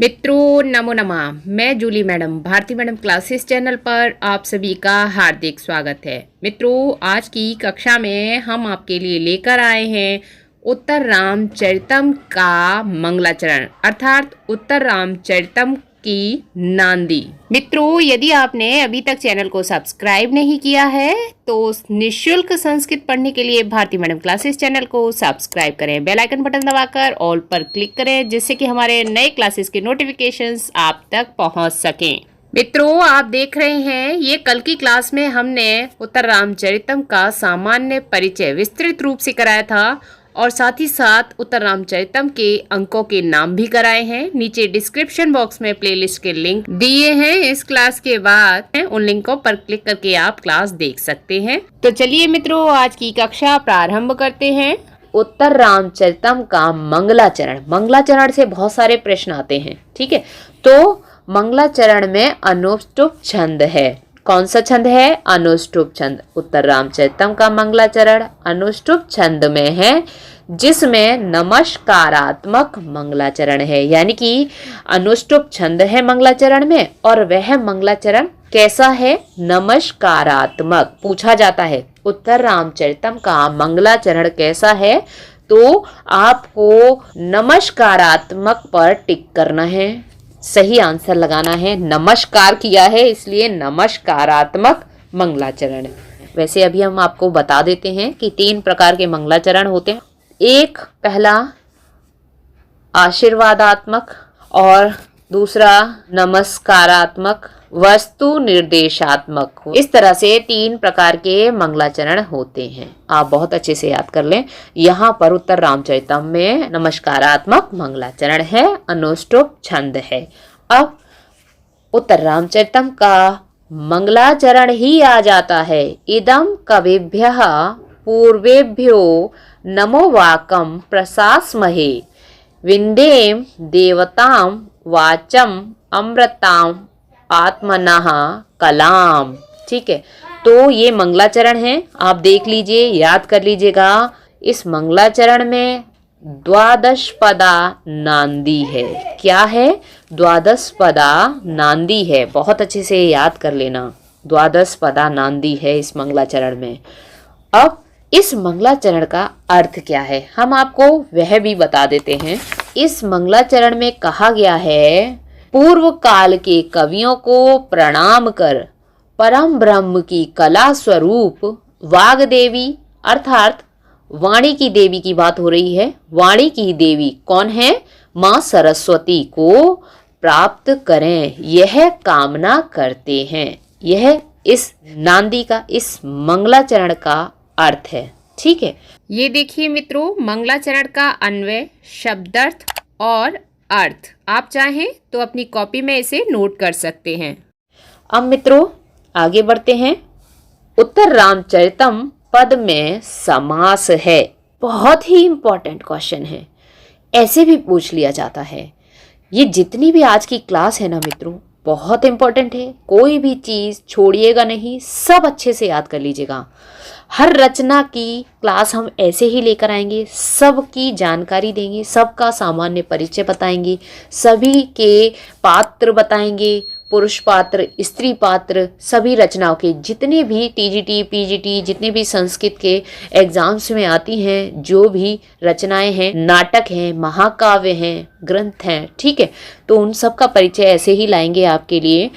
मित्रों नमो नमः। मैं Julie madam Bharti madam classes channel पर आप सभी का हार्दिक स्वागत है। मित्रों आज की कक्षा में हम आपके लिए लेकर आए हैं उत्तर रामचरितम का मंगलाचरण अर्थात उत्तर रामचरितम की नांदी। मित्रों यदि आपने अभी तक चैनल को सब्सक्राइब नहीं किया है तो निःशुल्क संस्कृत पढ़ने के लिए भारती मैडम क्लासेस चैनल को सब्सक्राइब करें, बेल आइकन बटन दबाकर ऑल पर क्लिक करें जिससे कि हमारे नए क्लासेस के नोटिफिकेशंस आप तक पहुंच सकें। मित्रों आप देख रहे हैं ये कल की क्लास में हमने उत्तर रामचरितम का सामान्य परिचय विस्तृत रूप से कराया था और साथ ही साथ उत्तर रामचरितम के अंकों के नाम भी कराए हैं। नीचे डिस्क्रिप्शन बॉक्स में प्लेलिस्ट के लिंक दिए हैं। इस क्लास के बाद उन लिंकों पर क्लिक करके आप क्लास देख सकते हैं। तो चलिए मित्रों आज की कक्षा प्रारंभ करते हैं। उत्तर रामचरितम का मंगलाचरण। मंगलाचरण से बहुत सारे प्रश्न आते हैं, ठीक है। तो मंगलाचरण में अनुष्टुप छंद है। कौन सा छंद है? अनुष्टुप छंद। उत्तर रामचरितम का मंगलाचरण अनुष्टुप छंद में है जिसमें नमस्कारात्मक मंगलाचरण है, यानी कि अनुष्टुप छंद है मंगलाचरण में और वह मंगलाचरण कैसा है? नमस्कारात्मक। पूछा जाता है उत्तर रामचरितम का मंगलाचरण कैसा है तो आपको नमस्कारात्मक पर टिक करना है, सही आंसर लगाना है। नमस्कार किया है इसलिए नमस्कारात्मक मंगलाचरण। वैसे अभी हम आपको बता देते हैं कि 3 प्रकार के मंगलाचरण होते हैं। एक पहला आशीर्वादात्मक और दूसरा नमस्कारात्मक, वस्तु निर्देशात्मक। इस तरह से 3 प्रकार के मंगलाचरण होते हैं। आप बहुत अच्छे से याद कर लें। यहाँ पर उत्तर रामचरितम में नमस्कारात्मक मंगलाचरण है, अनुष्टुप छंद है। अब उत्तर रामचरितम का मंगलाचरण ही आ जाता है। इदम कविभ्यः पूर्वेभ्यो नमो वाकम प्रशास्महे विंदेम देवताम वाचम अमृताम आत्मनः कलाम। ठीक है, तो ये मंगलाचरण है। आप देख लीजिए, याद कर लीजिएगा। इस मंगलाचरण में 12 पदा नांदी है। क्या है? 12 पदा नांदी है। बहुत अच्छे से याद कर लेना, 12 पदा नांदी है इस मंगलाचरण में। अब इस मंगलाचरण का अर्थ क्या है हम आपको वह भी बता देते हैं। इस मंगलाचरण में कहा गया है पूर्व काल के कवियों को प्रणाम कर परम ब्रह्म की कला स्वरूप वाग देवी अर्थात वाणी की देवी की बात हो रही है। वाणी की देवी कौन है? माँ सरस्वती को प्राप्त करें, यह कामना करते हैं। यह इस नांदी का, इस मंगलाचरण का अर्थ है। ठीक है, ये देखिए मित्रों मंगलाचरण का अन्वय, शब्दार्थ और अर्थ आप चाहें तो अपनी कॉपी में इसे नोट कर सकते हैं। अब मित्रों आगे बढ़ते हैं। उत्तर रामचरितम पद में समास है। बहुत ही इंपॉर्टेंट क्वेश्चन है, ऐसे भी पूछ लिया जाता है। ये जितनी भी आज की क्लास है ना मित्रों, बहुत इंपॉर्टेंट है। कोई भी चीज़ छोड़िएगा नहीं, सब अच्छे से याद कर लीजिएगा। हर रचना की क्लास हम ऐसे ही लेकर आएंगे, सबकी जानकारी देंगे, सबका सामान्य परिचय बताएंगे, सभी के पात्र बताएंगे, पुरुष पात्र, स्त्री पात्र, सभी रचनाओं के जितने भी टीजीटी, पीजीटी, जितने भी संस्कृत के एग्जाम्स में आती हैं, जो भी रचनाएं हैं, नाटक हैं, महाकाव्य हैं, ग्रंथ हैं, ठीक है, तो उन सब का परिचय ऐसे ही लाएंगे आपके लिए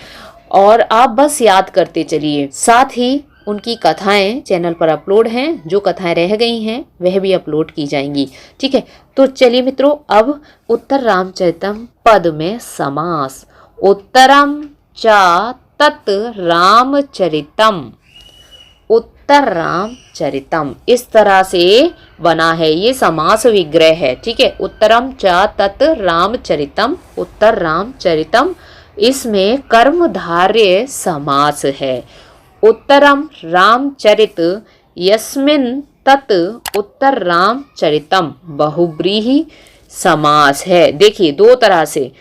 और आप बस याद करते चलिए। साथ ही उनकी कथाएं चैनल पर अपलोड हैं, जो कथाएं रह गई हैं वह भी अपलोड की जाएंगी। ठीक है, तो चलिए मित्रों अब उत्तर रामचरितम पद में समास। उत्तरम च तत् रामचरितम, उत्तर रामचरितम, इस तरह से बना है, ये समास विग्रह है। ठीक है, उत्तरम च तत् रामचरितम, उत्तर रामचरितम, इसमें कर्मधारय समास है। उत्तरम रामचरित यस्मिन् तत् उत्तर रामचरितम बहुब्रीहि समास है। देखिए 2 तरह से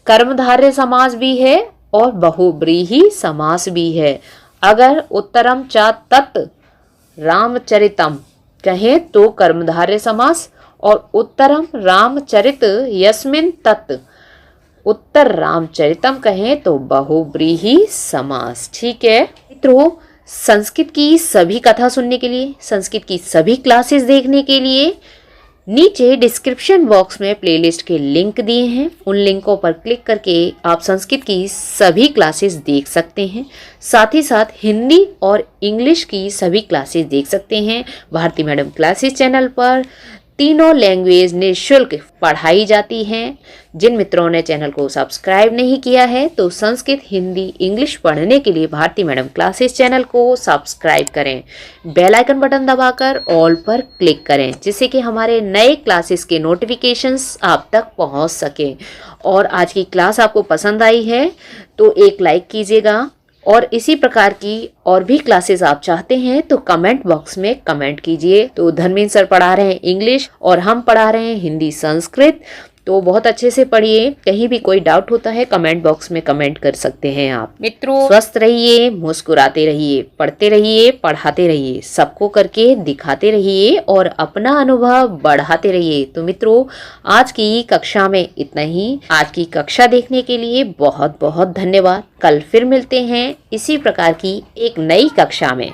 कर्मधारय समास भी है और बहुब्रीहि समास भी है। अगर उत्तरम च तत् रामचरितम कहें तो कर्मधारय समास और उत्तरम रामचरित यस्मिन् तत् उत्तर रामचरितम कहें तो बहुव्रीहि समास। ठीक है मित्रों, संस्कृत की सभी कथा सुनने के लिए, संस्कृत की सभी क्लासेस देखने के लिए नीचे डिस्क्रिप्शन बॉक्स में प्लेलिस्ट के लिंक दिए हैं। उन लिंकों पर क्लिक करके आप संस्कृत की सभी क्लासेस देख सकते हैं। साथ ही साथ हिंदी और इंग्लिश की सभी क्लासेस देख सकते हैं। भारती मैडम क्लासेस चैनल पर तीनों लैंग्वेज निःशुल्क पढ़ाई जाती हैं। जिन मित्रों ने चैनल को सब्सक्राइब नहीं किया है तो संस्कृत, हिंदी, इंग्लिश पढ़ने के लिए भारती मैडम क्लासेस चैनल को सब्सक्राइब करें। बेल आइकन बटन दबाकर ऑल पर क्लिक करें, जिससे कि हमारे नए क्लासेस के नोटिफिकेशंस आप तक पहुंच सकें। और आज की क्लास आपको पसंद आई है तो एक लाइक कीजिएगा, और इसी प्रकार की और भी क्लासेस आप चाहते हैं तो कमेंट बॉक्स में कमेंट कीजिए। तो धर्मेंद्र सर पढ़ा रहे हैं इंग्लिश और हम पढ़ा रहे हैं हिंदी संस्कृत, तो बहुत अच्छे से पढ़िए। कहीं भी कोई डाउट होता है कमेंट बॉक्स में कमेंट कर सकते हैं आप। मित्रों, स्वस्थ रहिए, मुस्कुराते रहिए, पढ़ते रहिए, पढ़ाते रहिए, सबको करके दिखाते रहिए और अपना अनुभव बढ़ाते रहिए। तो मित्रों, आज की कक्षा में इतना ही। आज की कक्षा देखने के लिए बहुत बहुत धन्यवाद। कल फिर मिलते हैं इसी प्रकार की एक नई कक्षा में।